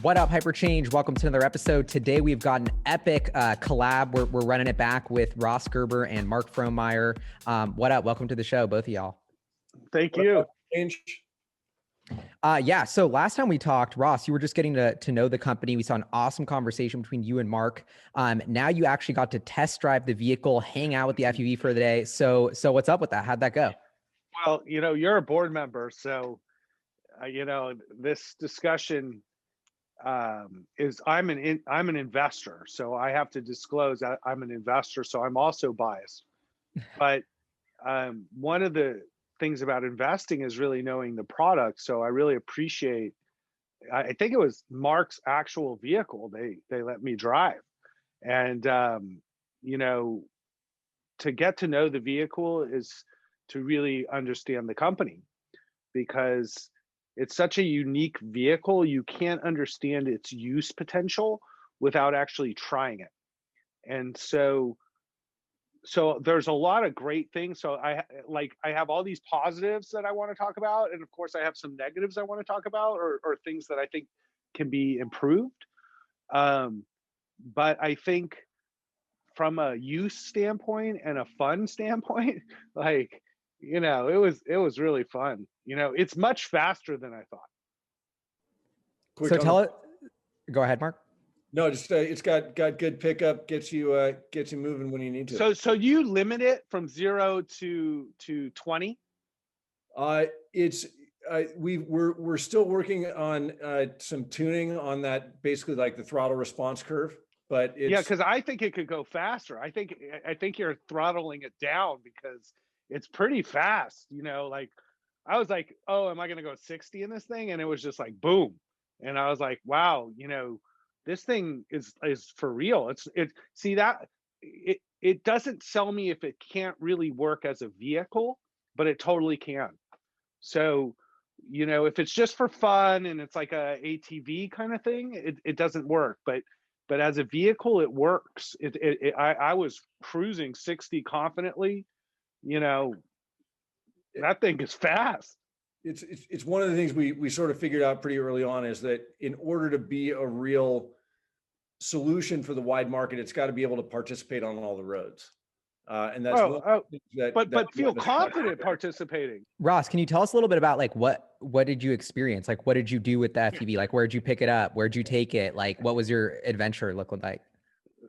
What up, Hyper Change? Welcome to another episode. Today we've got an epic collab. We're running it back with Gerber and Mark Frohnmayer. What up? Welcome to the show, both of y'all. Thank you. Yeah, so last time we talked, Ross, you were just getting to know the company. We saw an awesome conversation between you and Mark. Now you actually got to test drive the vehicle, hang out with the FUV for the day. So what's up with that? How'd that go? Well, you're a board member, so this discussion is I'm an investor, so I have to disclose that I'm an investor, so I'm also biased. But one of the things about investing is really knowing the product. So I really appreciate. I think it was Mark's actual vehicle they let me drive, and to get to know the vehicle is to really understand the company, because it's such a unique vehicle. You can't understand its use potential without actually trying it. And so there's a lot of great things. So I have all these positives that I want to talk about. And of course I have some negatives I want to talk about, or things that I think can be improved. But I think from a use standpoint and a fun standpoint, it was really fun. It's much faster than I thought. So tell it. Go ahead, Mark. No, just it's got good pickup, gets you moving when you need to. So you limit it from 0 to 20? We're still working on some tuning on that, basically like the throttle response curve. But because I think it could go faster. I think you're throttling it down because it's pretty fast. I was like, oh, am I going to go 60 in this thing? And it was just like, boom. And I was like, wow, this thing is for real. It doesn't sell me if it can't really work as a vehicle, but it totally can. So, if it's just for fun and it's like a ATV kind of thing, it doesn't work. But as a vehicle, it works. I was cruising 60 confidently. That thing is fast. It's one of the things we sort of figured out pretty early on, is that in order to be a real solution for the wide market, it's got to be able to participate on all the roads. And that's but feel confident participating. Ross, can you tell us a little bit about what did you experience? What did you do with the FUV? Where'd you pick it up? Where'd you take it? What was your adventure looking like?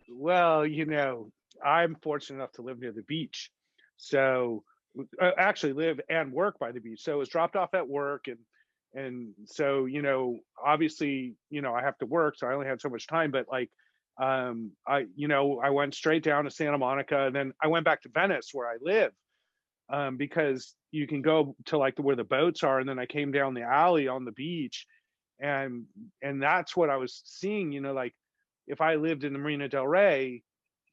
Well, I'm fortunate enough to live near the beach. So actually live and work by the beach. So it was dropped off at work, and so obviously I have to work, so I only had so much time. But I went straight down to Santa Monica, and then I went back to Venice where I live, because you can go to where the boats are, and then I came down the alley on the beach, and that's what I was seeing. If I lived in the Marina del Rey,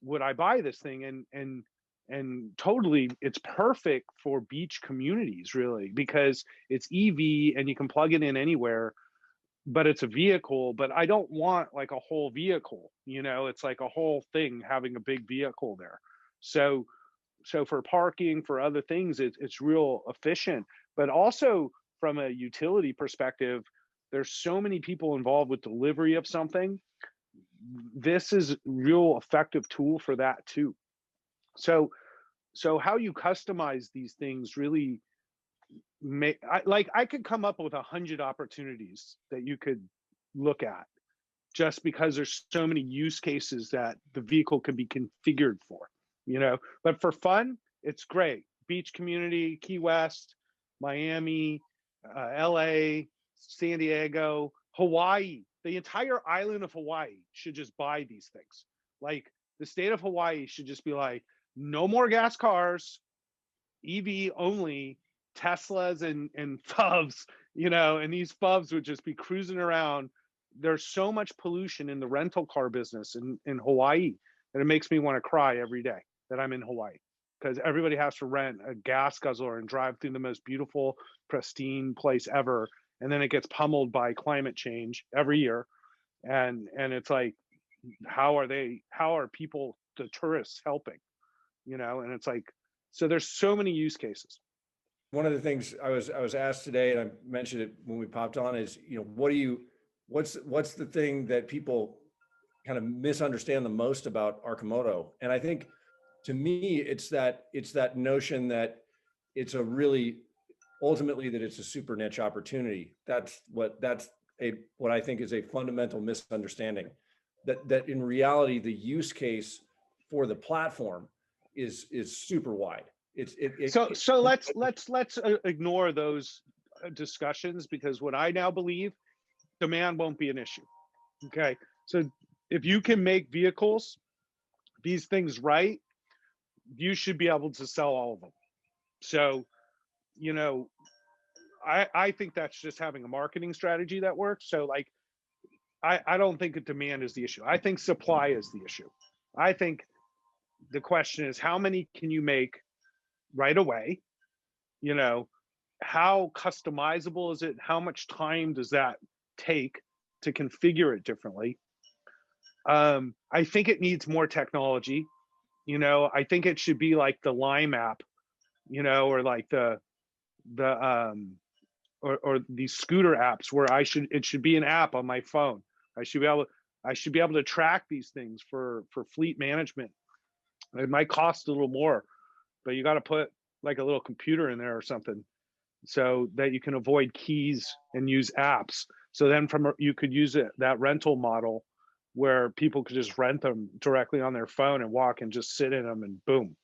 would I buy this thing? And totally, it's perfect for beach communities, really, because it's EV and you can plug it in anywhere. But it's a vehicle, but I don't want a whole vehicle, it's like a whole thing having a big vehicle there. So for parking, for other things, it's real efficient. But also from a utility perspective, there's so many people involved with delivery of something. This is a real effective tool for that too. So how you customize these things really I could come up with 100 opportunities that you could look at, just because there's so many use cases that the vehicle can be configured for, but for fun, it's great. Beach community, Key West, Miami, LA, San Diego, Hawaii, the entire island of Hawaii should just buy these things. The state of Hawaii should just be like, no more gas cars, EV only, Teslas and FUVs, and these FUVs would just be cruising around. There's so much pollution in the rental car business in Hawaii that it makes me want to cry every day that I'm in Hawaii, because everybody has to rent a gas guzzler and drive through the most beautiful, pristine place ever. And then it gets pummeled by climate change every year. And it's like, how are people, the tourists, helping? And it's like, so there's so many use cases. One of the things I was asked today, and I mentioned it when we popped on, is what do you what's the thing that people kind of misunderstand the most about Arcimoto? And I think, to me, it's that notion that it's a really, ultimately, that it's a super niche opportunity. That's what I think is a fundamental misunderstanding. That in reality, the use case for the platform is super wide. So let's ignore those discussions, because what I now believe, demand won't be an issue. Okay, so if you can make vehicles, these things right, you should be able to sell all of them. So, you know, I think that's just having a marketing strategy that works. So like, I don't think demand is the issue. I think supply is the issue. I think the question is, how many can you make right away? You know, how customizable is it? How much time does that take to configure it differently? I think it needs more technology. You know, I think it should be like the Lime app, you know, or like the or these scooter apps where it should be an app on my phone. I should be able to track these things for fleet management. It might cost a little more, but you got to put like a little computer in there or something so that you can avoid keys and use apps. So then you could use that rental model where people could just rent them directly on their phone and walk and just sit in them and boom,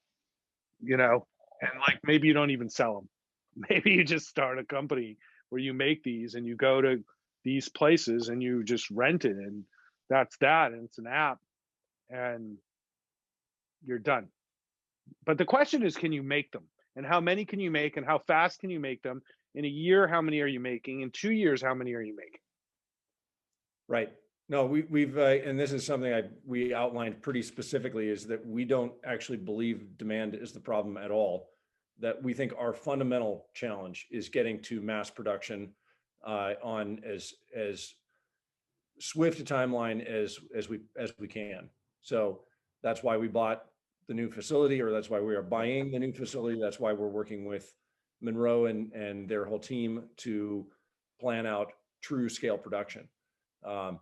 you know, and like maybe you don't even sell them. Maybe you just start a company where you make these and you go to these places and you just rent it, and that's that, and it's an app and you're done. But the question is, can you make them? And how many can you make, and how fast can you make them? In a year, how many are you making? In 2 years, how many are you making? Right. No, we've and this is something we outlined pretty specifically, is that we don't actually believe demand is the problem at all. That we think our fundamental challenge is getting to mass production on as swift a timeline as we can. So that's why we bought the new facility, or that's why we are buying the new facility. That's why we're working with Monroe and their whole team to plan out true scale production. I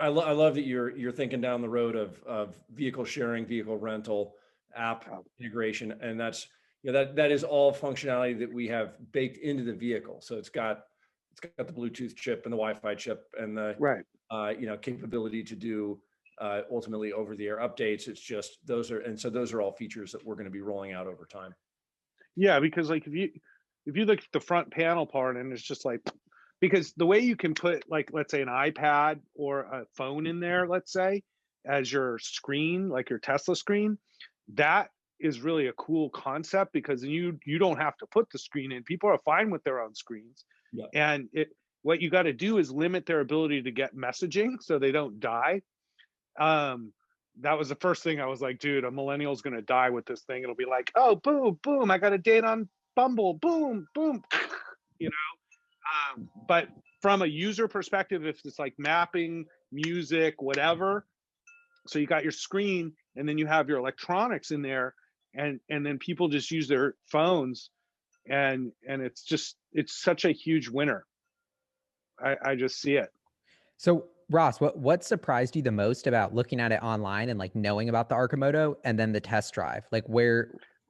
love that you're thinking down the road of vehicle sharing, vehicle rental, app integration, and that's, you know, that is all functionality that we have baked into the vehicle. So it's got the Bluetooth chip and the Wi-Fi chip and the you know, capability to do ultimately over-the-air updates. It's just those are all features that we're going to be rolling out over time. Yeah, because like if you look at the front panel part, and it's just like, because the way you can put, like, let's say an iPad or a phone in there, let's say, as your screen, like your Tesla screen, that is really a cool concept, because you don't have to put the screen in. People are fine with their own screens. Yeah. And what you got to do is limit their ability to get messaging so they don't die. That was the first thing I was like, dude, a millennial's gonna die with this thing. It'll be like, oh, boom, boom, I got a date on Bumble, boom, boom, you know. But from a user perspective, if it's like mapping, music, whatever, so you got your screen and then you have your electronics in there, and then people just use their phones, and it's such a huge winner. I just see it. So Ross, what surprised you the most about looking at it online and like knowing about the Arcimoto and then the test drive? Like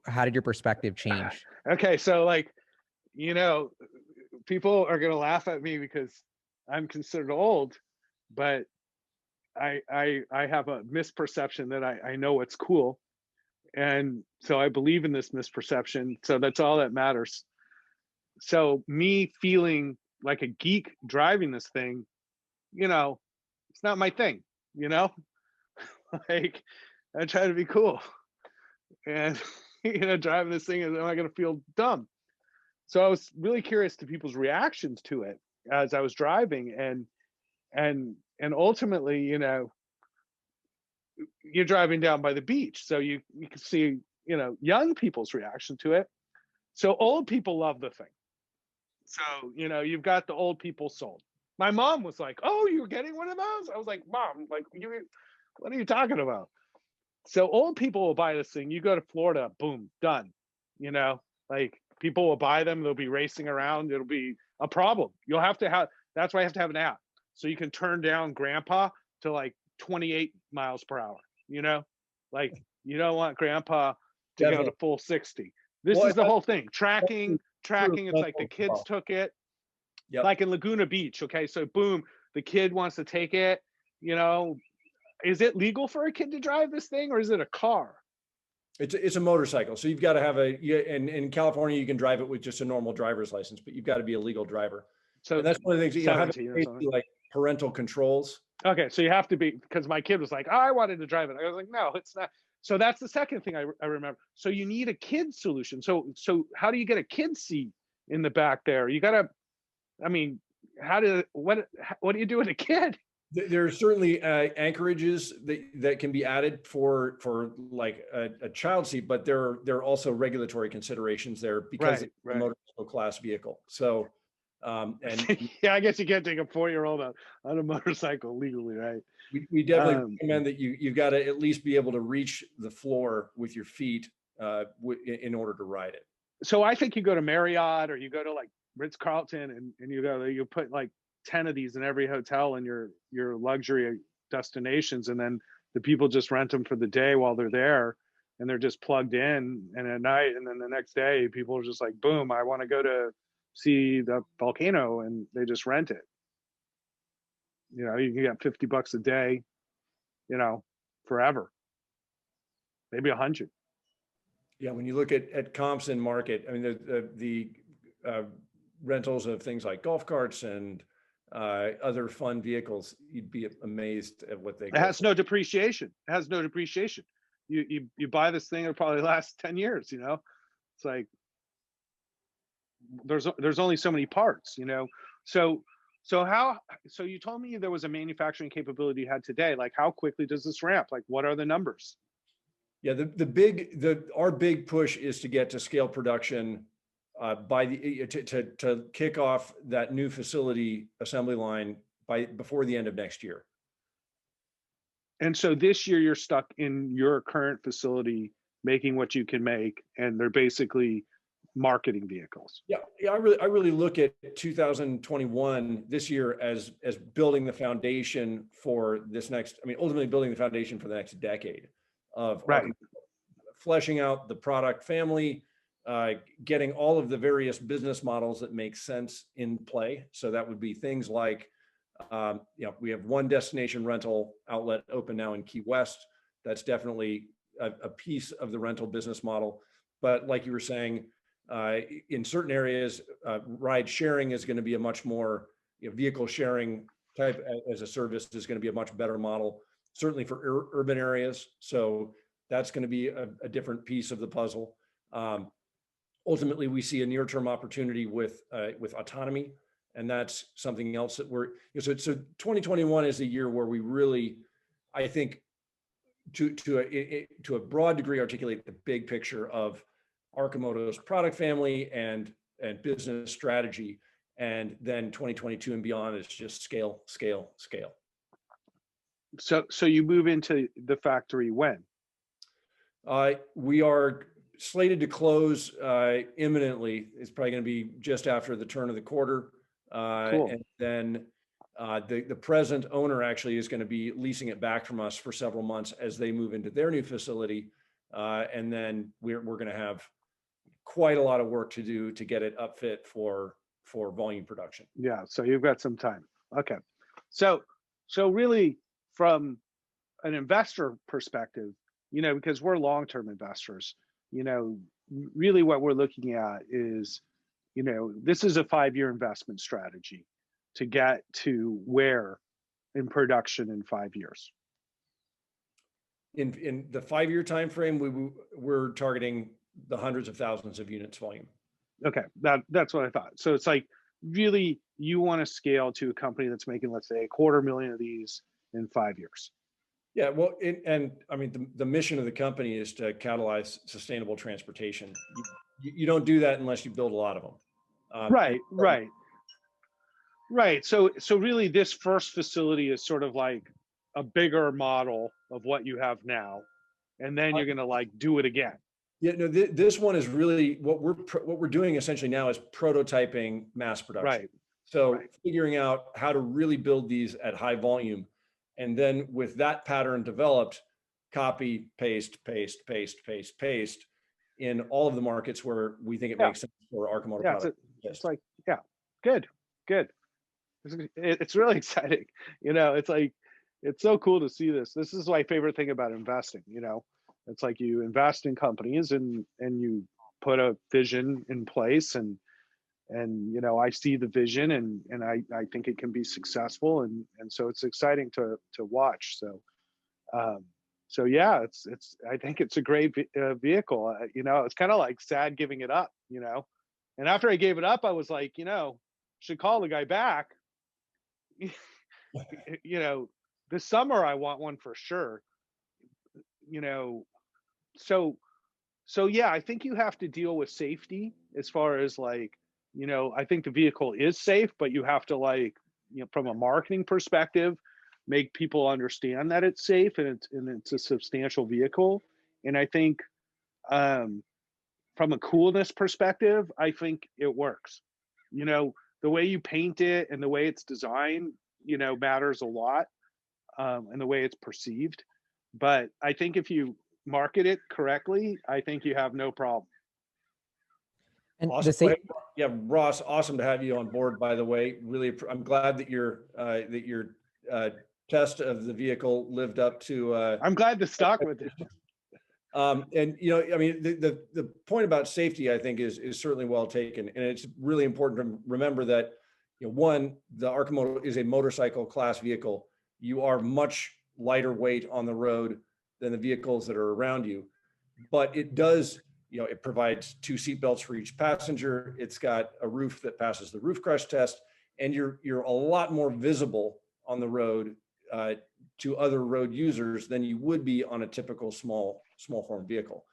how did your perspective change? Okay, so like, you know, people are gonna laugh at me because I'm considered old, but I have a misperception that I know what's cool, and so I believe in this misperception. So that's all that matters. So me feeling like a geek driving this thing, you know, it's not my thing, you know. Like, I try to be cool, and you know, driving this thing, am I gonna feel dumb? So I was really curious to people's reactions to it as I was driving, and ultimately, you know, you're driving down by the beach, so you can see, you know, young people's reaction to it. So old people love the thing. So, you know, you've got the old people sold. My mom was like, "Oh, you're getting one of those?" I was like, "Mom, like, what are you talking about?" So old people will buy this thing. You go to Florida, boom, done. You know, like, people will buy them. They'll be racing around. It'll be a problem. You'll have to have. That's why I have to have an app. so you can turn down grandpa to like 28 miles per hour, you know, like you don't want grandpa to go Definitely. to full 60. This Well, is the whole thing. that's true Tracking. It's like the as kids well. took it, Yep. like in Laguna Beach. Okay. So boom, the kid wants to take it, you know, is it legal for a kid to drive this thing or is it a car? It's a motorcycle. So you've got to have in California, you can drive it with just a normal driver's license, but you've got to be a legal driver. So And that's one of the things, you know, having 17 or something. like parental controls. Okay, so you have to be, because my kid was like, oh, I wanted to drive it. I was like, no, it's not. So that's the second thing I remember. So you need a kid solution. So how do you get a kid seat in the back there? You gotta, I mean, what do you do with a kid? There are certainly anchorages that can be added for like a child seat, but there are also regulatory considerations there because it's a motorcycle class vehicle. So, and yeah, I guess you can't take a 4-year-old on a motorcycle legally, right? we definitely recommend that you've got to at least be able to reach the floor with your feet in order to ride it. So I think you go to Marriott or you go to like Ritz-Carlton and you put like 10 of these in every hotel in your luxury destinations, and then the people just rent them for the day while they're there, and they're just plugged in, and at night, and then the next day people are just like, boom, I want to go to see the volcano, and they just rent it. You know, you can get $50 a day, you know, forever, maybe 100. Yeah, when you look at comps in market, I mean the rentals of things like golf carts and other fun vehicles, you'd be amazed at what they It has no depreciation. It has no depreciation. You buy this thing, it'll probably last 10 years, you know. It's like there's only so many parts, you know. So you told me there was a manufacturing capability you had today. Like, how quickly does this ramp? Like, what are the numbers? Yeah, our big push is to get to scale production to kick off that new facility assembly line before the end of next year. And so this year you're stuck in your current facility making what you can make, and they're basically marketing vehicles. Yeah, I really look at 2021 this year as building the foundation for this next. I mean, ultimately building the foundation for the next decade of fleshing out the product family. Getting all of the various business models that make sense in play. So that would be things like, we have one destination rental outlet open now in Key West. That's definitely a piece of the rental business model. But like you were saying, in certain areas, ride sharing is going to be a much more vehicle sharing type as a service is going to be a much better model, certainly for urban areas. So that's going to be a different piece of the puzzle. Ultimately, we see a near-term opportunity with autonomy, and that's something else that so 2021 is a year where we really, I think, to a broad degree, articulate the big picture of Arcimoto's product family and business strategy, and then 2022 and beyond is just scale. So you move into the factory when? We are slated to close imminently. It's probably going to be just after the turn of the quarter. Cool. And then the present owner actually is going to be leasing it back from us for several months as they move into their new facility. And then we're going to have quite a lot of work to do to get it upfit for volume production. Yeah, so you've got some time. Okay. So really, from an investor perspective, because we're long-term investors, really what we're looking at is, this is a 5-year investment strategy to get to where in production in 5 years. In the 5-year time frame, we're targeting the hundreds of thousands of units volume. Okay, that's what I thought. So it's like, really, you want to scale to a company that's making, let's say, 250,000 of these in 5 years. Yeah, well, and I mean, the mission of the company is to catalyze sustainable transportation. You don't do that unless you build a lot of them. Right. So really, this first facility is sort of like a bigger model of what you have now, and then you're going to like do it again. Yeah, no, this one is really what we're doing essentially now is prototyping mass production. Right. So Right. figuring out how to really build these at high volume. And then with that pattern developed, copy, paste, paste, paste, paste, paste in all of the markets where we think it Yeah. makes sense for Arcimoto Yeah. product. It's like, yeah, good, good. It's really exciting. It's like, it's so cool to see this. This is my favorite thing about investing. It's like you invest in companies and you put a vision in place, and I see the vision, and I think it can be successful, and so it's exciting to watch. Um, so yeah, it's I think it's a great vehicle. It's kind of like sad giving it up. And after I gave it up, I was like, should call the guy back. you know, this summer I want one for sure. You know, so yeah, I think you have to deal with safety as far as like, I think the vehicle is safe, but you have to like, from a marketing perspective, make people understand that it's safe, and it's a substantial vehicle. And I think um from a coolness perspective, I think it works. You know, the way you paint it and the way it's designed, matters a lot, and the way it's perceived. But I think if you market it correctly, I think you have no problem. And the Awesome. same. Yeah, Ross, awesome to have you on board, by the way. Really, I'm glad that your test of the vehicle lived up to I'm glad to stock with it. and I mean, the point about safety, I think, is certainly well taken, and it's really important to remember that one, the Arcimoto is a motorcycle class vehicle. You are much lighter weight on the road than the vehicles that are around you, but it does, it provides 2 seat belts for each passenger. It's got a roof that passes the roof crush test, and you're a lot more visible on the road to other road users than you would be on a typical small form vehicle.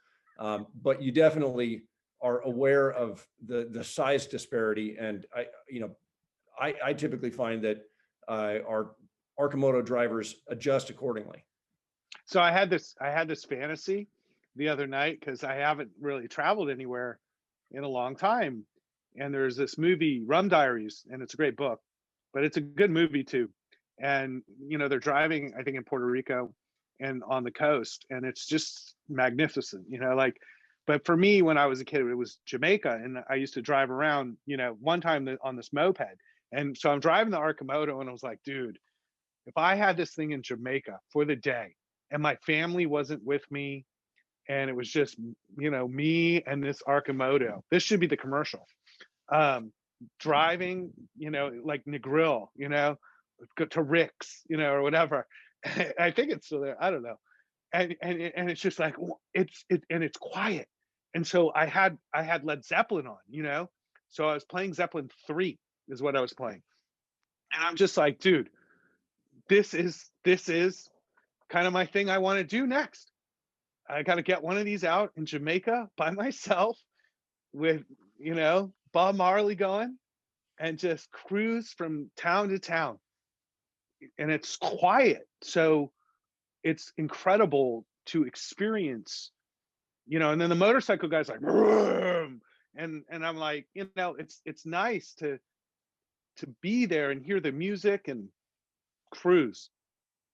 But you definitely are aware of the size disparity, and I typically find that our Arcimoto drivers adjust accordingly. So I had this fantasy the other night because I haven't really traveled anywhere in a long time. And there's this movie, Rum Diaries, and it's a great book, but it's a good movie too. And they're driving, I think, in Puerto Rico and on the coast, and it's just magnificent. Like, but for me, when I was a kid, it was Jamaica, and I used to drive around. One time on this moped, and so I'm driving the Arcimoto, and I was like, dude, if I had this thing in Jamaica for the day, and my family wasn't with me, and it was just me and this Arcimoto, this should be the commercial. um Driving, like Negril, go to Rick's, or whatever. I think it's still there, I don't know. And it's just like, and it's quiet. And so I had Led Zeppelin on, so I was playing Zeppelin 3 is what I was playing. And I'm just like, dude, this is kind of my thing I want to do next. I got to get one of these out in Jamaica by myself with, Bob Marley going, and just cruise from town to town. And it's quiet. So it's incredible to experience, and then the motorcycle guy's like, vroom, and I'm like, it's nice to be there and hear the music and cruise.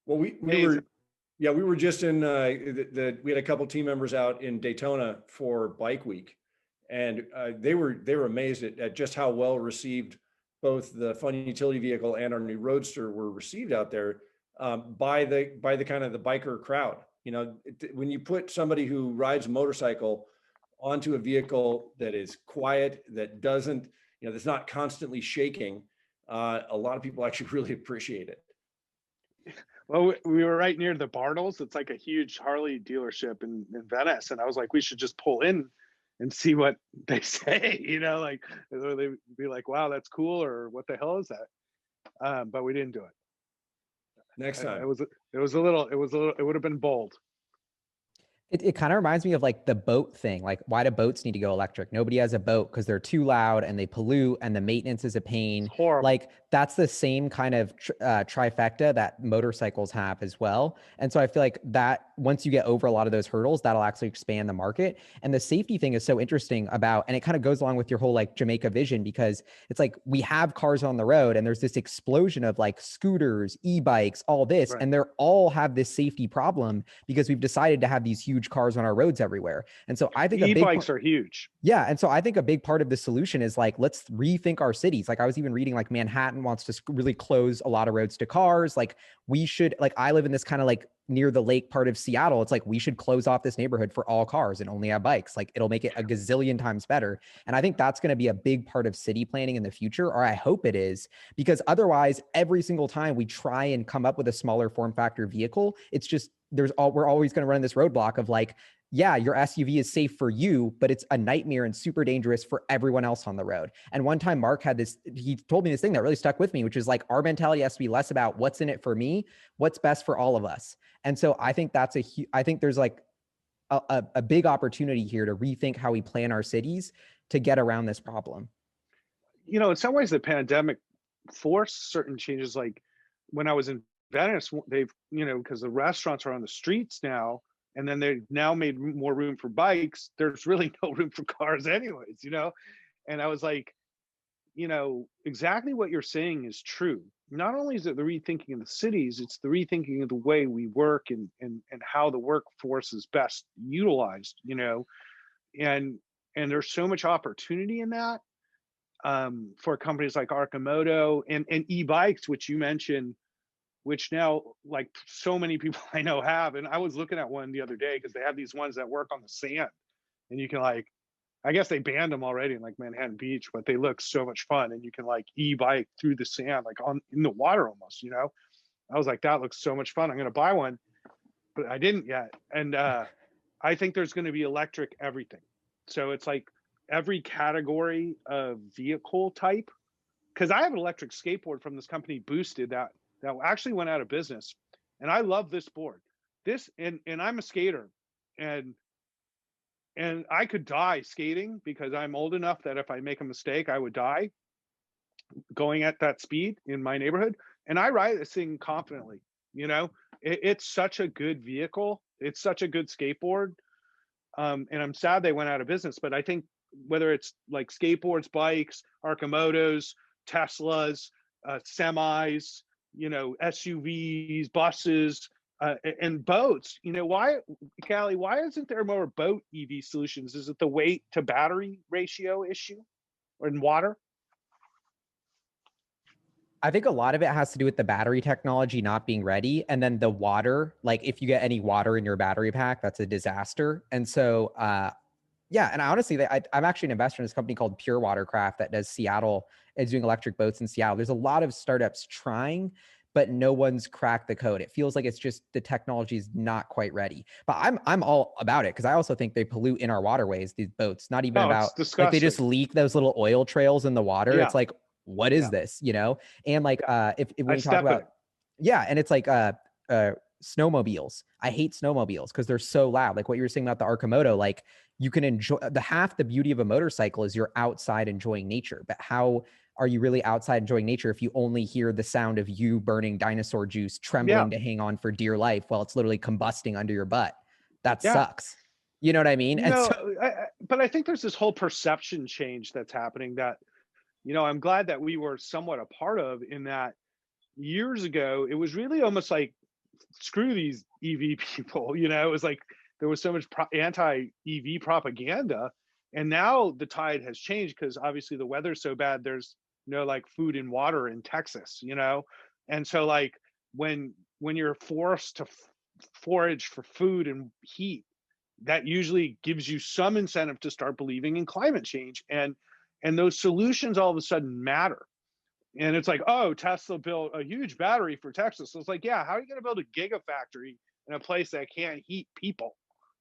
Well, Amazing. we were just in we had a couple team members out in Daytona for Bike Week, and they were amazed at just how well received both the fun utility vehicle and our new Roadster were received out there by the kind of the biker crowd. When you put somebody who rides a motorcycle onto a vehicle that is quiet, that doesn't, that's not constantly shaking, a lot of people actually really appreciate it. Well, we were right near the Bartles. It's like a huge Harley dealership in Venice. And I was like, we should just pull in and see what they say, like, they'd be like, wow, that's cool, or what the hell is that? But we didn't do it. Next time. It would have been bold. It kind of reminds me of like the boat thing. Like, why do boats need to go electric? Nobody has a boat because they're too loud and they pollute and the maintenance is a It's pain. horrible. Like, that's the same kind of trifecta that motorcycles have as well. And so I feel like that once you get over a lot of those hurdles, that'll actually expand the market. And the safety thing is so interesting about, and it kind of goes along with your whole like Jamaica vision, because it's like we have cars on the road and there's this explosion of like scooters, e-bikes, all this, Right. and they're all have this safety problem because we've decided to have these huge cars on our roads everywhere. And so I think a big E-bikes are huge. yeah. And so I think a big part of the solution is like, let's rethink our cities. Like I was even reading like Manhattan wants to really close a lot of roads to cars. Like we should, like I live in this kind of like near the lake part of Seattle. It's like we should close off this neighborhood for all cars and only have bikes. Like it'll make it a gazillion times better. And I think that's going to be a big part of city planning in the future, or I hope it is, because otherwise every single time we try and come up with a smaller form factor vehicle, it's just we're always going to run this roadblock of like, yeah, your SUV is safe for you, but it's a nightmare and super dangerous for everyone else on the road. And one time Mark had this, he told me this thing that really stuck with me, which is like our mentality has to be less about what's in it for me, what's best for all of us. And so I think I think there's like a big opportunity here to rethink how we plan our cities to get around this problem. You know, in some ways, the pandemic forced certain changes. Like when I was in Venice, they've, you know, because the restaurants are on the streets now, and then they've now made more room for bikes. There's really no room for cars, anyways, you know? And I was like, you know, exactly what you're saying is true. Not only is it the rethinking of the cities, it's the rethinking of the way we work and how the workforce is best utilized, you know, and there's so much opportunity in that for companies like Arcimoto and e-bikes, which you mentioned, which now like so many people I know have. And I was looking at one the other day because they have these ones that work on the sand, and you can like, I guess they banned them already in like Manhattan Beach, but they look so much fun, and you can like e-bike through the sand, like on in the water almost, you know. I was like, that looks so much fun. I'm gonna buy one, but I didn't yet. And I think there's gonna be electric everything. So it's like every category of vehicle type. Because I have an electric skateboard from this company Boosted that actually went out of business, and I love this board. This and I'm a skater, and I could die skating because I'm old enough that if I make a mistake, I would die going at that speed in my neighborhood. And I ride this thing confidently. You know, it's such a good vehicle. It's such a good skateboard. And I'm sad they went out of business. But I think whether it's like skateboards, bikes, Arcimotos, Teslas, semis, you know, SUVs, buses, and boats. You know, why, Callie, why isn't there more boat EV solutions? Is it the weight to battery ratio issue or in water? I think a lot of it has to do with the battery technology not being ready. And then the water, like if you get any water in your battery pack, that's a disaster. And so, yeah, and I honestly, I'm actually an investor in this company called Pure Watercraft that does Seattle, is doing electric boats in Seattle. There's a lot of startups trying, but no one's cracked the code. It feels like it's just the technology is not quite ready. But I'm all about it because I also think they pollute in our waterways, these boats. Not even Oh, about it's like they disgusting. just leak those little oil trails in the water. Yeah, It's like, what is yeah. this? You know? And like if I when we talk step in about it. yeah, and it's like snowmobiles. I hate snowmobiles because they're so loud. Like what you were saying about the Arcimoto, like you can enjoy the beauty of a motorcycle is you're outside enjoying nature. But how are you really outside enjoying nature if you only hear the sound of you burning dinosaur juice, Yeah, trembling to hang on for dear life while it's literally combusting under your butt? That yeah. sucks. You know what I mean? And so No, but I think there's this whole perception change that's happening that, you know, I'm glad that we were somewhat a part of in that years ago, it was really almost like screw these EV people, you know, it was like there was so much anti-EV propaganda. And now the tide has changed because obviously the weather's so bad, there's no like food and water in Texas, you know? And so like when you're forced to forage for food and heat, that usually gives you some incentive to start believing in climate change. And those solutions all of a sudden matter. And it's like, oh, Tesla built a huge battery for Texas. So it's like, yeah, how are you going to build a gigafactory in a place that can't heat people?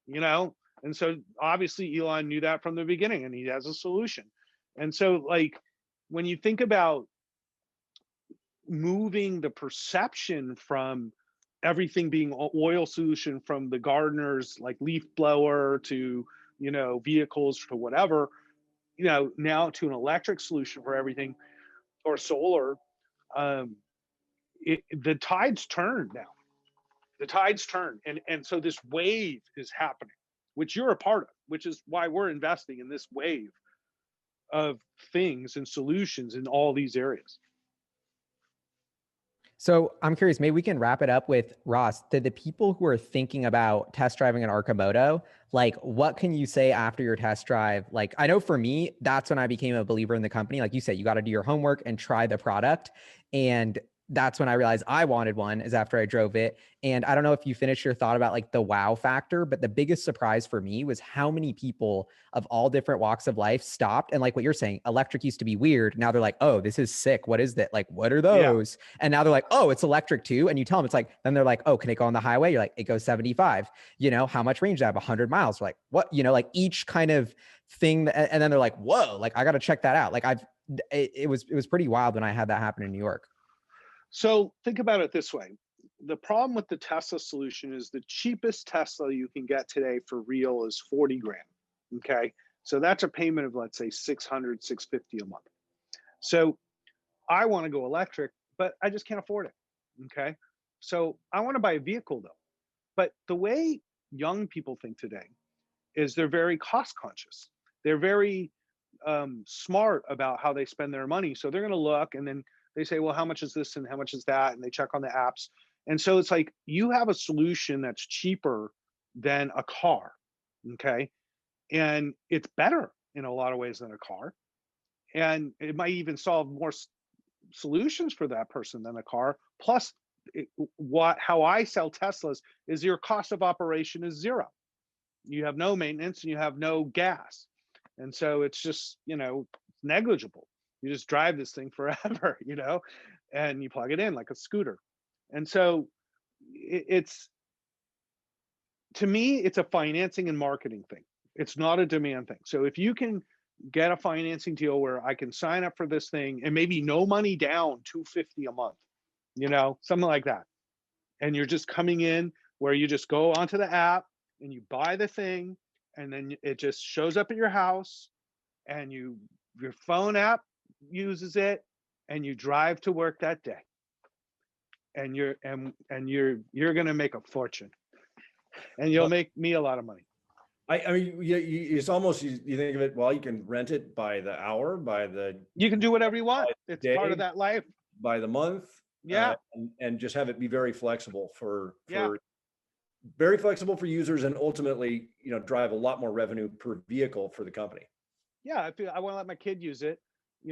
You know? And so obviously Elon knew that from the beginning and he has a solution. And so like when you think about moving the perception from everything being oil solution, from the gardener's like leaf blower to, vehicles to whatever, now to an electric solution for everything, or solar. um, the tides turn now. The tides turn, and so this wave is happening, which you're a part of, which is why we're investing in this wave of things and solutions in all these areas. So I'm curious, maybe we can wrap it up with Ross, to the people who are thinking about test driving an Arcimoto, like what can you say after your test drive? Like, I know for me, that's when I became a believer in the company. Like you said, you got to do your homework and try the product. And that's when I realized I wanted one, is after I drove it. And I don't know if you finished your thought about like the wow factor, but the biggest surprise for me was how many people of all different walks of life stopped. And like what you're saying, electric used to be weird. Now they're like, oh, this is sick. What is that? Like, what are those? Yeah. And now they're like, oh, it's electric too. And you tell them, it's like, then they're like, oh, can it go on the highway? You're like, it goes 75, how much range do I have? 100 miles. We're like, what, like each kind of thing. And then they're like, whoa, like I got to check that out. Like it was pretty wild when I had that happen in New York. So think about it this way. The problem with the Tesla solution is the cheapest Tesla you can get today for real is 40 grand. Okay. So that's a payment of, let's say, 600, 650 a month. So I want to go electric, but I just can't afford it. Okay. So I want to buy a vehicle though. But the way young people think today is they're very cost conscious. They're very smart about how they spend their money. So they're going to look, and then they say, well, how much is this and how much is that? And they check on the apps. And so it's like, you have a solution that's cheaper than a car. Okay. And it's better in a lot of ways than a car. And it might even solve more solutions for that person than a car. Plus, how I sell Teslas is your cost of operation is zero. You have no maintenance and you have no gas. And so it's just, negligible. You just drive this thing forever, and you plug it in like a scooter. And so to me, it's a financing and marketing thing. It's not a demand thing. So if you can get a financing deal where I can sign up for this thing and maybe no money down, $250 a month, something like that. And you're just coming in where you just go onto the app and you buy the thing, and then it just shows up at your house, and your phone app uses it, and you drive to work that day, and you're going to make a fortune, and you'll make me a lot of money. I mean, it's almost, you think of it, well, you can rent it by the hour, you can do whatever you want. It's day, part of that life. By the month. Yeah. And just have it be very flexible very flexible for users, and ultimately, drive a lot more revenue per vehicle for the company. Yeah. If I want to let my kid use it,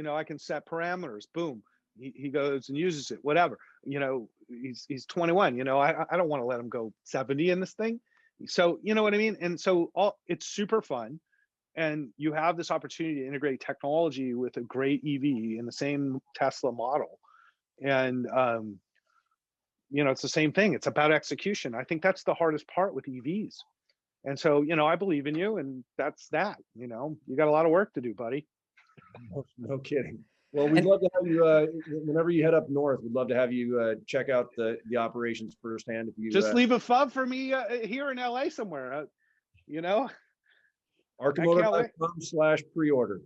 I can set parameters. Boom. He goes and uses it, whatever. He's 21. I don't want to let him go 70 in this thing. So, you know what I mean? And so it's super fun. And you have this opportunity to integrate technology with a great EV in the same Tesla model. And, it's the same thing. It's about execution. I think that's the hardest part with EVs. And so, I believe in you, and that's that. You got a lot of work to do, buddy. No kidding. Well, we'd love to have you, whenever you head up north, we'd love to have you check out the operations firsthand. If you just leave a FUB for me here in LA somewhere, Arcimoto.com/pre-order.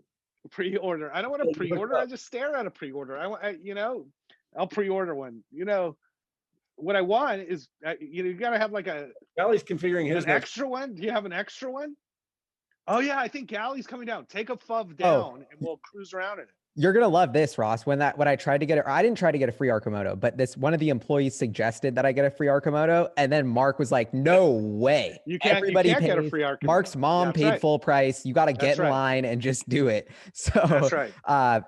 Pre-order. I don't want to pre-order. I just stare at a pre-order. I'll pre-order one. What I want is, you got to have like Galley's configuring his extra one. Do you have an extra one? Oh yeah, I think Galley's coming down. Take a FUB down, and we'll cruise around in it. You're going to love this, Ross. When I tried to get it, or I didn't try to get a free Arcimoto, but one of the employees suggested that I get a free Arcimoto. And then Mark was like, no way. You can't get a free Arcimoto. Mark's mom paid full price. You got to get in line and just do it. So that's right. So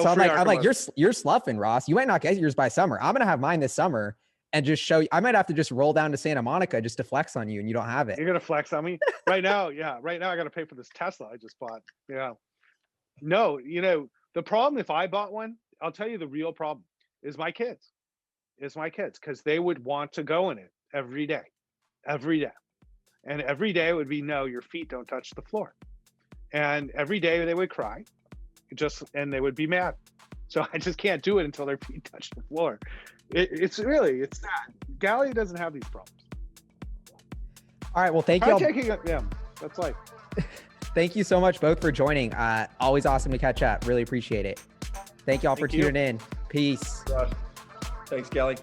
I'm like, you're sloughing, Ross. You might not get yours by summer. I'm going to have mine this summer and just show you. I might have to just roll down to Santa Monica just to flex on you, and you don't have it. You're going to flex on me right now. Yeah. Right now I got to pay for this Tesla I just bought. Yeah. No, the problem, if I bought one, I'll tell you the real problem is my kids. It's my kids, because they would want to go in it every day. And every day it would be, no, your feet don't touch the floor. And every day they would cry, and they would be mad. So I just can't do it until their feet touch the floor. It's sad. Galley doesn't have these problems. All right. Well, thank you all. Yeah, that's life. Thank you so much both for joining. Always awesome to catch up. Really appreciate it. Thank you all for tuning in. Peace. Thanks, Kelly.